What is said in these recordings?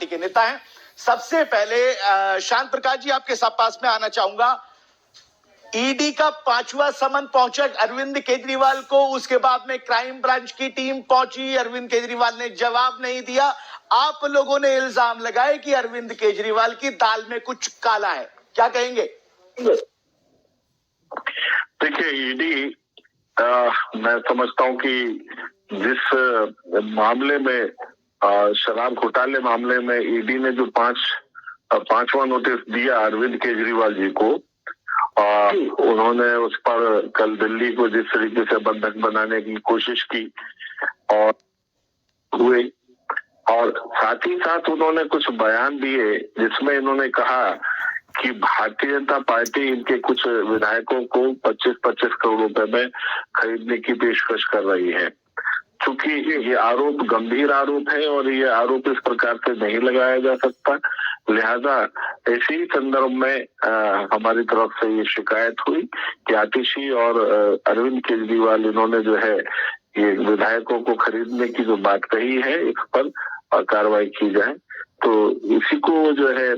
Party के नेता हैं। सबसे पहले शांत प्रकाश जी आपके पास में आना चाहूंगा। ईडी का 5वां समन पहुंचा अरविंद केजरीवाल को, उसके बाद में क्राइम ब्रांच की टीम पहुंची, अरविंद केजरीवाल ने जवाब नहीं दिया। आप लोगों ने इल्जाम लगाए कि अरविंद केजरीवाल की दाल में कुछ काला है, क्या कहेंगे? देखिए, ईडी मैं समझता हूं कि जिस मामले में शराब घोटाले मामले में ईडी ने जो पांचवा नोटिस दिया अरविंद केजरीवाल जी को, उन्होंने उस पर कल दिल्ली को जिस तरीके से बंधक बनाने की कोशिश की और हुए, और साथ ही साथ उन्होंने कुछ बयान दिए जिसमें इन्होंने कहा कि भारतीय जनता पार्टी इनके कुछ विधायकों को 25-25 करोड़ रुपए में खरीदने की पेशकश कर रही है। चूंकि ये आरोप गंभीर आरोप है और ये आरोप इस प्रकार से नहीं लगाया जा सकता, लिहाजा ऐसे ही संदर्भ में हमारी तरफ से ये शिकायत हुई कि आतिशी और अरविंद केजरीवाल इन्होंने जो है ये विधायकों को खरीदने की जो बात कही है, इस पर कार्रवाई की जाए। तो इसी को जो है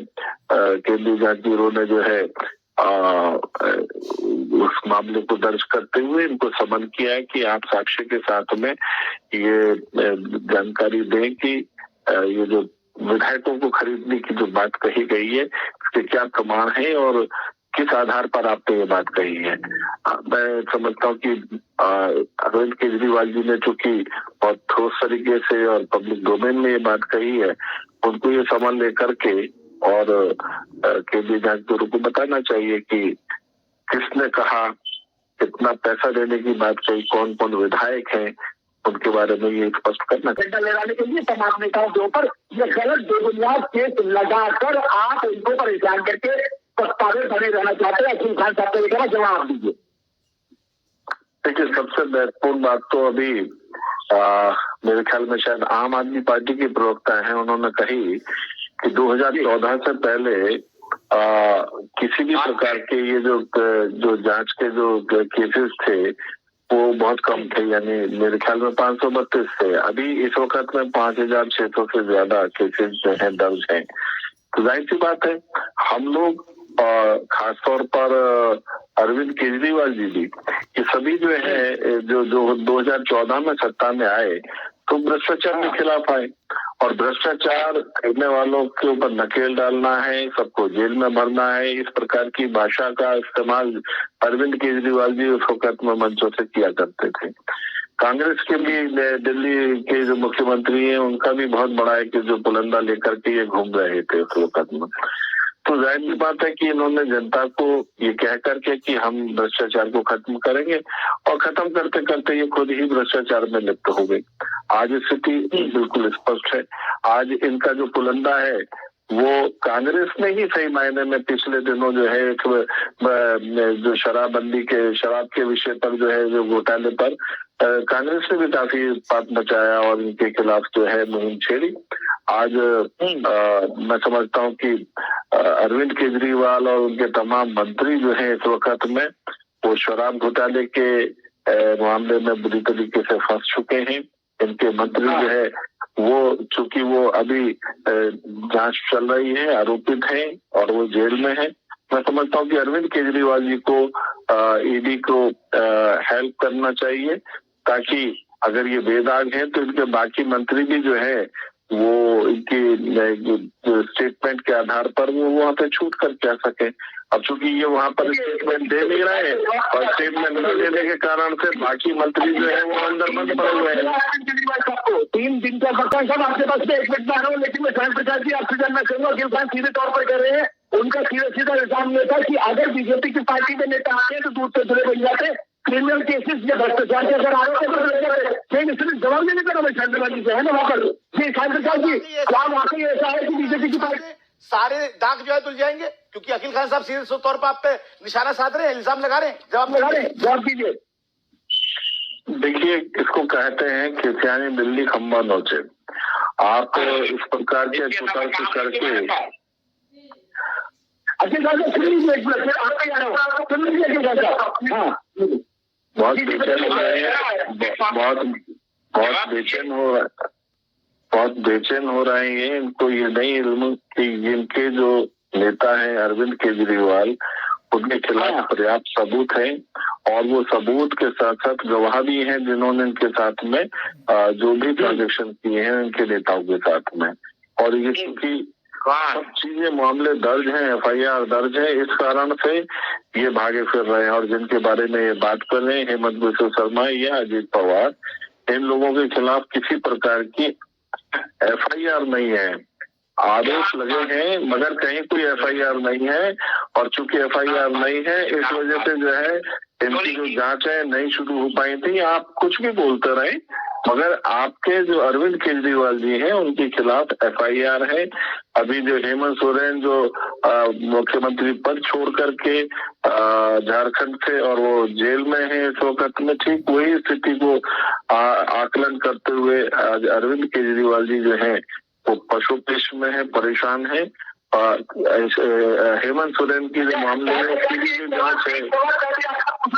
केंद्रीय जांच ब्यूरो ने जो है उस मामले को दर्ज करते हुए इनको समन किया है कि आप साक्ष्य के साथ में ये जानकारी दें कि ये जो विधायकों को खरीदने की जो बात कही गई है, इसके क्या प्रमाण है और किस आधार पर आपने ये बात कही है। मैं समझता हूँ कि अरविंद केजरीवाल जी ने चूंकि बहुत ठोस तरीके से और पब्लिक डोमेन में ये बात कही है, उनको ये समन लेकर के और केंद्रीय जांच ब्यूरो को बताना चाहिए कि किसने कहा, कितना पैसा देने की बात कही, कौन कौन विधायक हैं, उनके बारे में ये स्पष्ट करना चाहिए। लगाने के लिए तमाम नेताओं के ऊपर ये गलत बेबुनियाद केस लगाकर आप इनको परेशान करके पछतावे बने रहना चाहते हैं। अखिल खान साहब ने कहा जवाब दीजिए। देखिए, सबसे महत्वपूर्ण बात तो अभी मेरे ख्याल में शायद आम आदमी पार्टी के प्रवक्ता हैं, उन्होंने कही कि 2014 से पहले किसी भी प्रकार के ये जो जांच के जो केसेस थे वो बहुत कम थे, यानी मेरे ख्याल में 532 थे। अभी इस वक्त में 5600 से ज्यादा केसेस जो है दर्ज हैं। तो जाहिर सी बात है, हम लोग खासतौर पर अरविंद केजरीवाल जी भी, ये सभी जो है जो 2014 में सत्ता में आए तो भ्रष्टाचार के खिलाफ आए, और भ्रष्टाचार करने वालों के ऊपर नकेल डालना है, सबको जेल में भरना है, इस प्रकार की भाषा का इस्तेमाल अरविंद केजरीवाल जी उस वक्त में मंचों से किया करते थे। कांग्रेस के भी दिल्ली के जो मुख्यमंत्री हैं उनका भी बहुत बड़ा है कि जो बुलंदा लेकर के ये घूम रहे थे उस वक्त में। तो जाहिर सी बात है कि इन्होंने जनता को ये कह करके कि हम भ्रष्टाचार को खत्म करेंगे, और खत्म करते करते ये खुद ही भ्रष्टाचार में लिप्त हो गई। आज स्थिति बिल्कुल स्पष्ट है। आज इनका जो पुलंदा है वो कांग्रेस ने ही सही मायने में पिछले दिनों जो है जो शराब के विषय पर जो है जो घोटाले पर कांग्रेस ने भी काफी बात मचाया और इनके खिलाफ जो है मुहिम छेड़ी। आज मैं समझता हूँ कि अरविंद केजरीवाल और उनके तमाम मंत्री जो है इस वक्त में वो शराब घोटाले के मामले में बुरी तरीके से फंस चुके हैं। इनके मंत्री जो है वो चूंकि वो अभी जांच चल रही है, आरोपित हैं और वो जेल में है। मैं समझता हूँ कि अरविंद केजरीवाल जी को ईडी को हेल्प करना चाहिए, ताकि अगर ये बेदाग हैं तो इनके बाकी मंत्री भी जो है वो इनकी स्टेटमेंट के आधार पर वो वहाँ पे छूट करके आ सके। अब चूंकि ये वहाँ पर स्टेटमेंट दे नहीं रहे हैं और स्टेटमेंट नहीं देने के कारण से बाकी मंत्री जो है वो अंदर बंद पड़े हुए हैं। 3 दिन का बता सब आपके पास एक मिनट में आ रहा हूँ, लेकिन मैं शांत प्रकाश जी आपसे जानना चाहूंगा। अखिल खान सीधे तौर पर कर रहे हैं, उनका सीधा इल्जाम ये था कि अगर बीजेपी की पार्टी में नेता आते तो दूध से जुड़े बन जाते, क्रिमिनल केसेस या भ्रष्टाचार के अगर आरोप इसलिए जवाब देने का मैं शांत प्रकाश जी से है ना वहाँ पर। जी शांत प्रकाश जी, क्या वाकई ऐसा है कि बीजेपी की पार्टी सारे दाग जो है धुल जाएंगे? क्योंकि अखिल खान साहब सीधे तौर पर आप पे निशाना साध रहे हैं, इल्जाम लगा रहे हैं, जवाब दीजिए। देखिए, इसको कहते हैं खिसियानी बिल्ली खंबा नोचे। आप इस प्रकार के छोटा सा करके बहुत बेचैन हो बहुत बेचैन हो रहे हैं। इनको ये नहीं इल्म कि इनके जो नेता हैं अरविंद केजरीवाल, उनके खिलाफ पर्याप्त सबूत है और वो सबूत के साथ साथ गवाह भी हैं जिन्होंने इनके साथ में जो भी ट्रांजेक्शन किए हैं इनके नेताओं के साथ में। और ये क्योंकि सब चीजें मामले दर्ज हैं, FIR दर्ज है, इस कारण से ये भागे फिर रहे हैं। और जिनके बारे में ये बात कर रहे हैं, हेमंत बिस्व शर्मा या अजीत पवार, इन लोगों के खिलाफ किसी प्रकार की FIR नहीं है। आरोप लगे हैं मगर कहीं कोई FIR नहीं है। और चूंकि FIR नहीं है, इस वजह से जो है इनकी जो जांच है नहीं शुरू हो पाई थी। आप कुछ भी बोलते रहे मगर आपके जो अरविंद केजरीवाल जी हैं उनके खिलाफ FIR है। अभी जो हेमंत सोरेन जो मुख्यमंत्री पद छोड़ करके झारखंड से और वो जेल में है इस वक्त में, ठीक वही स्थिति को आकलन करते हुए अरविंद केजरीवाल जी जो है वो पशुपेश में है, परेशान है। हेमंत सोरेन की जो मामले में उसकी भी जांच है।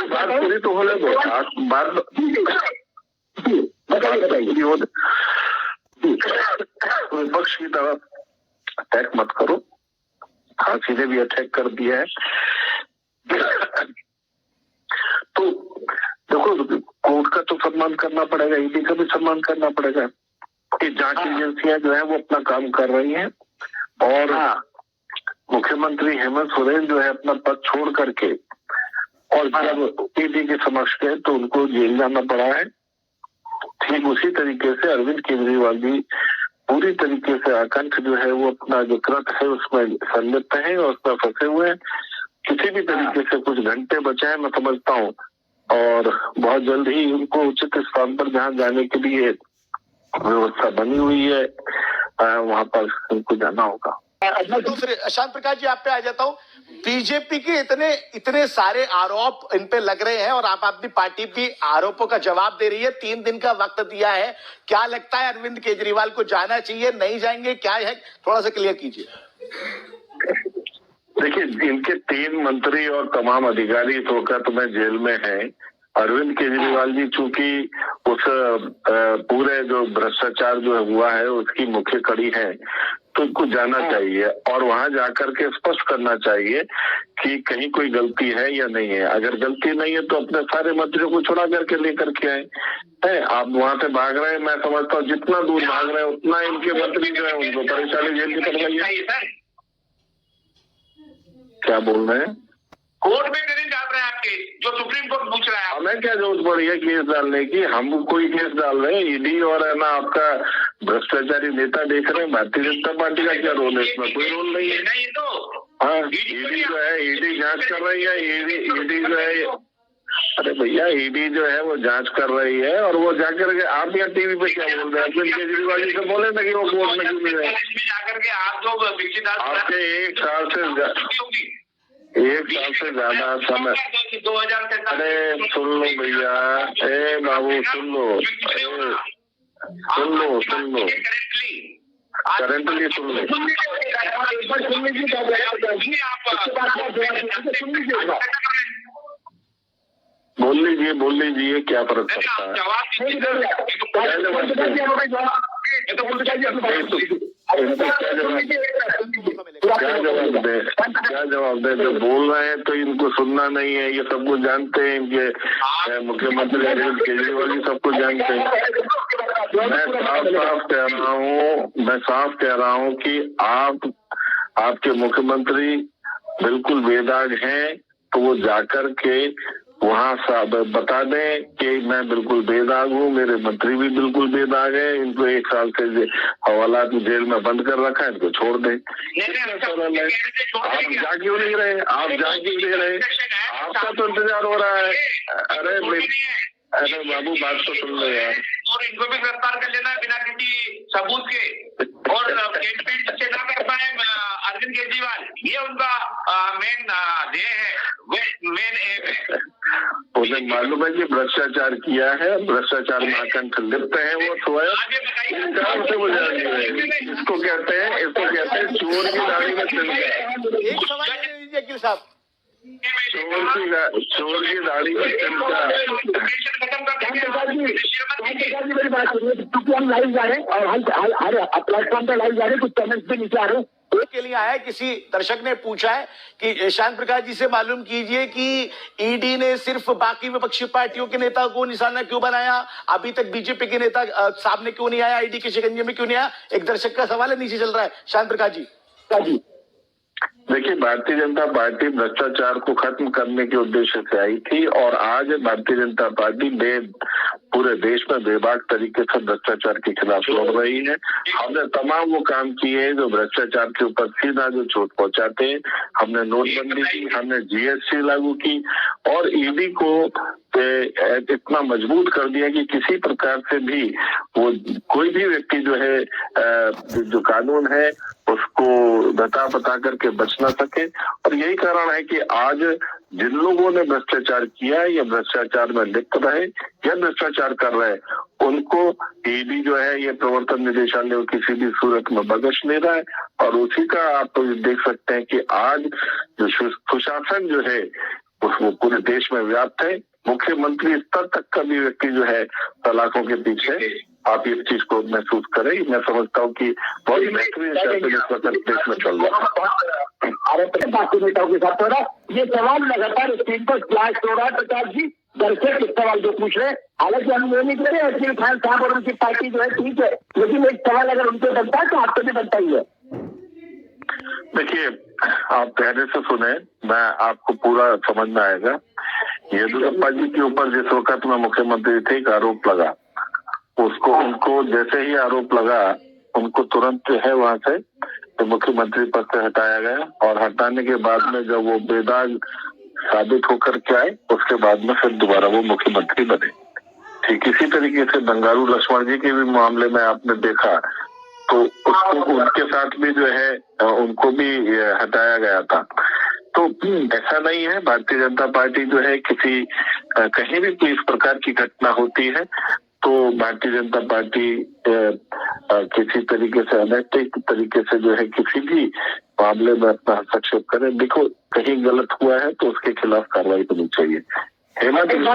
बात पूरी तो होने दो, बात विपक्ष की तरफ अटैक मत करो। फांसी ने भी अटैक कर दिया है। तो देखो, कोर्ट का तो सम्मान करना पड़ेगा, ईडी का भी सम्मान करना पड़ेगा कि जांच एजेंसियां जो है वो अपना काम कर रही हैं। और मुख्यमंत्री हेमंत सोरेन जो है अपना पद छोड़ करके और जब ईडी के समक्ष गए तो उनको जेल जाना पड़ा है। ठीक उसी तरीके से अरविंद केजरीवाल भी पूरी तरीके से आकंठ जो है वो अपना जो कृत है उसमें संलिप्त है और उसमें फंसे हुए हैं। किसी भी तरीके से कुछ घंटे बचे हैं मैं समझता हूँ, और बहुत जल्द ही उनको उचित स्थान पर जहाँ जाने के लिए व्यवस्था बनी हुई है वहां पर उनको जाना होगा। दूसरे शांत प्रकाश जी, आप पे आ जाता हूँ। बीजेपी के इतने सारे आरोप इन पे लग रहे हैं और आप आदमी पार्टी भी आरोपों का जवाब दे रही है। 3 दिन का वक्त दिया है। क्या लगता है अरविंद केजरीवाल को जाना चाहिए, नहीं जाएंगे, क्या है, थोड़ा सा क्लियर कीजिए। देखिए, इनके 3 मंत्री और तमाम अधिकारी इस वक्त में जेल में हैं। अरविंद केजरीवाल जी चूंकि उस पूरे जो भ्रष्टाचार जो हुआ है उसकी मुख्य कड़ी है, तो उनको जाना चाहिए और वहां जाकर के स्पष्ट करना चाहिए कि कहीं कोई गलती है या नहीं है। अगर गलती नहीं है तो अपने सारे मंत्रियों को छुड़ा करके लेकर के आए। आप वहां से भाग रहे हैं, मैं समझता हूँ जितना दूर भाग रहे हैं उतना इनके मंत्री जो है उनको परेशानी झेलनी पड़ रही है। क्या बोल रहे हैं? कोर्ट में केस डाल रहे हैं आपके, जो सुप्रीम कोर्ट पूछ रहा है। हमें क्या जरूरत पड़ी है केस डालने की? हम कोई केस डाल रहे हैं? ईडी और है ना आपका भ्रष्टाचारी नेता देख रहे हैं। भारतीय जनता पार्टी का क्या रोल है इसमें? कोई रोल नहीं है। नहीं तो हाँ, ईडी जो है ईडी जांच कर रही है। ईडी जो है, अरे भैया ईडी जो है वो जांच कर रही है और वो जाकर के आप यहाँ टीवी पे क्या बोल रहे हैं? अरविंद केजरीवाल जी से बोले ना कि वो कोर्ट में क्यों नहीं है? जाकर के आप जो आपके 1 साल से ज्यादा समय। 2000 अरे सुन लो भैया, ए बाबू सुन लो, करेंटली सुन लो। बोल लीजिए क्या फर्क पड़ता है? क्या जवाब दे? जो बोल रहे हैं तो इनको सुनना नहीं है, ये सब कुछ जानते हैं। इनके मुख्यमंत्री अरविंद केजरीवाल जी सब कुछ जानते हैं। मैं साफ कह रहा हूँ कि आपके मुख्यमंत्री बिल्कुल बेदाग हैं, तो वो जाकर के वहाँ बता दें कि मैं बिल्कुल बेदाग हूँ, मेरे मंत्री भी बिल्कुल बेदाग है, इनको 1 साल से हवालात जेल में बंद कर रखा है, इनको छोड़ दें। आप जा क्यों नहीं रहे? आपका तो इंतजार हो रहा है। अरे बाबू बात तो सुन लो यार। और इनको भी गिरफ्तार कर लेना है बिना किसी सबूत के, और कैंपेन से ना कर पाए अरविंद केजरीवाल, ये उनका मेन ध्येय है, मेन एम है। उन्हें मालूम है कि भ्रष्टाचार किया है, भ्रष्टाचार में आकंठ लिप्त है वो स्वयं। इसको कहते हैं चोर की दाढ़ी में तिल। एक सवाल दीजिए गिल साहब, चोर की दाढ़ी में मेरी बात सुनिए, क्योंकि हम लाइव जा रहे हैं और हम प्लेटफॉर्म पर लाइव जा रहे हैं, कुछ कमेंट्स भी नीचे आ रहे हैं। के लिए आया है, किसी दर्शक ने पूछा है कि श्याम प्रकाश जी से मालूम कीजिए कि ईडी ने सिर्फ बाकी विपक्षी पार्टियों के नेता को निशाना क्यों बनाया, अभी तक बीजेपी के नेता सामने क्यों नहीं आया, ईडी के शिकंजे में क्यों नहीं आया। एक दर्शक का सवाल है, नीचे चल रहा है। श्याम प्रकाश जी देखिए, भारतीय जनता पार्टी भ्रष्टाचार को खत्म करने के उद्देश्य से आई थी और आज भारतीय जनता पार्टी पूरे देश में बेबाक तरीके से भ्रष्टाचार के खिलाफ लड़ रही है। हमने तमाम वो काम किए हैं जो भ्रष्टाचार के ऊपर सीधा जो चोट पहुंचाते हैं। हमने नोटबंदी की, हमने जीएसटी लागू की और ईडी को इतना मजबूत कर दिया कि किसी प्रकार से भी वो कोई भी व्यक्ति जो है जो कानून है उसको बता करके बच ना सके। और यही कारण है कि आज जिन लोगों ने भ्रष्टाचार किया या भ्रष्टाचार में लिप्त रहे या भ्रष्टाचार कर रहे हैं, उनको ईडी जो है ये प्रवर्तन निदेशालय किसी भी सूरत में बख्श नहीं रहा है। और उसी का आप देख सकते हैं कि आज जो सुशासन जो है वो पूरे देश में व्याप्त है। मुख्यमंत्री स्तर तक का भी व्यक्ति जो है सलाखों के पीछे, आप इस चीज को महसूस करें। मैं समझता हूँ कि बहुत बेहतरीन देश में चल रहा है। बाकी नेताओं के साथ हो रहा ये सवाल लगातार स्क्रीन पर फ्लैश हो रहा है। प्रकाश जी दर्शक इस सवाल जो पूछ रहे हैं, हालांकि हम ये नहीं कह रहे अकील खान साहब और उनकी पार्टी जो है ठीक है, लेकिन एक सवाल अगर उनसे बनता है तो आपसे भी बनता ही है। देखिए, आप पहले से सुने, मैं आपको पूरा समझ में आएगा। येदियुरप्पा जी के ऊपर जिस वक्त में मुख्यमंत्री थे एक आरोप लगा, उनको जैसे ही आरोप लगा उनको तुरंत जो है वहां से तो मुख्यमंत्री पद से हटाया गया। और हटाने के बाद में जब वो बेदाग साबित होकर के आए उसके बाद में फिर दोबारा वो मुख्यमंत्री बने। ठीक इसी तरीके से बंगारू लक्ष्मण जी के भी मामले में आपने देखा तो उसको उनके साथ भी जो है उनको भी हटाया गया था। तो ऐसा नहीं है, भारतीय जनता पार्टी जो है कहीं भी कोई इस प्रकार की घटना होती है तो भारतीय जनता पार्टी किसी तरीके से अनैतिक तरीके से जो है किसी भी मामले में अपना हस्तक्षेप करे। देखो, कहीं गलत हुआ है तो उसके खिलाफ कार्रवाई होनी चाहिए। हेमंत विश्व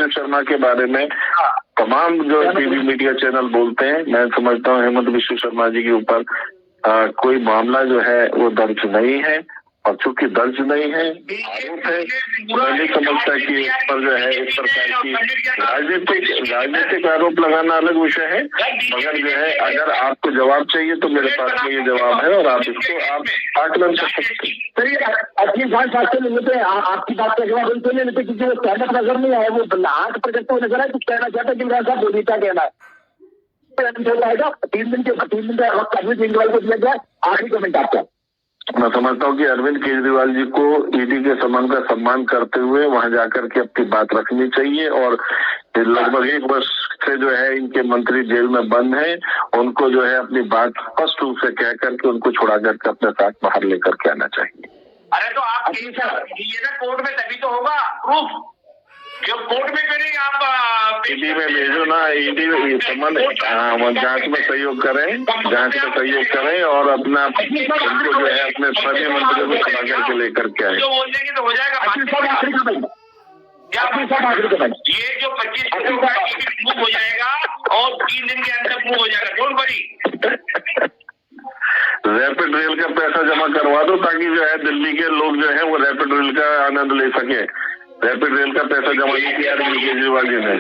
शर्मा के बारे में तमाम जो टीवी मीडिया चैनल बोलते हैं, मैं समझता हूँ हेमंत विश्व शर्मा जी के ऊपर कोई मामला जो है वो दर्ज नहीं है। और चूंकि दर्ज नहीं है, आरोप है, मैं नहीं समझता कि इस पर जो है इस प्रकार की राजनीतिक आरोप लगाना अलग विषय है। मगर जो है अगर आपको जवाब चाहिए तो मेरे पास में ये जवाब है और आप इसको आप आकलन कर सकते हैं। अखिल खान साहब से मिलते आपकी बात का जवाब उनसे नहीं मिलते क्योंकि वो सहमत नजर नहीं आया, वो आंख प्रकट हो नजर है। कुछ कहना चाहता है अखिल खान साहब, बोली क्या कहना है? 3 दिन का वक्त अरविंद केजरीवाल को दिया जाए, आखिरी कमेंट आपका। मैं समझता हूँ कि अरविंद केजरीवाल जी को ईडी के सम्मान करते हुए वहां जाकर के अपनी बात रखनी चाहिए। और लगभग 1 वर्ष से जो है इनके मंत्री जेल में बंद हैं, उनको जो है अपनी बात स्पष्ट रूप से कह करके उनको छुड़ा करके अपने साथ बाहर लेकर के आना चाहिए। अरे तो आप ये ना कोर्ट में तभी तो होगा प्रूफ, जो कोर्ट में करेंगे आप ईडी में भेजो ना, ईडी जांच में सहयोग करें और अपना उनको जो है अपने सभी मंत्रियों को खड़ा करके लेकर के आए। जो बोल देंगे तो हो जाएगा। ये जो 25 प्रूव हो जाएगा और 3 दिन के अंदर प्रूव हो जाएगा। Don't worry. रैपिड रेल का पैसा जमा करवा दो ताकि जो है दिल्ली के लोग जो है वो रैपिड रेल का आनंद ले सके। रैपिड रेल का पैसा जमा नहीं किया अरविंद केजरीवाल जी ने।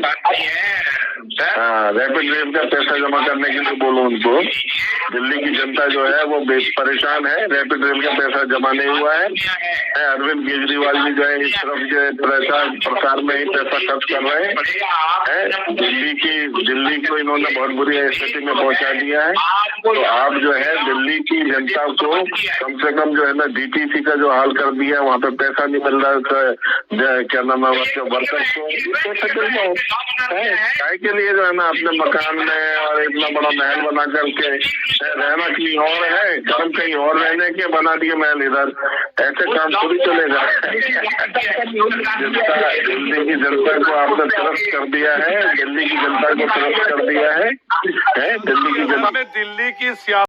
हाँ, रैपिड रेल का पैसा जमा करने के लिए बोलो उनको। दिल्ली की जनता जो है वो परेशान है, रैपिड रेल का पैसा जमा नहीं हुआ है। अरविंद केजरीवाल जी जो है इस तरफ जो प्रचार में ही पैसा खर्च कर रहे हैं। दिल्ली को इन्होंने बहुत बुरी स्थिति में पहुंचा दिया है। तो आप जो है दिल्ली की जनता को कम से कम जो है ना डीटीसी का जो हाल कर दिया, वहाँ पे पैसा नहीं मिल रहा है, क्या नाम है वर्कर्स को काय के लिए जो है ना अपने मकान में और इतना बड़ा महल बना करके रहना कहीं और है, कर्म कहीं और रहने के बना दिए महल इधर। ऐसे काम थोड़ी चलेगा। दिल्ली की जनता को आपने त्रस्त कर दिया है, दिल्ली की जनता को त्रस्त कर दिया है। दिल्ली की जनता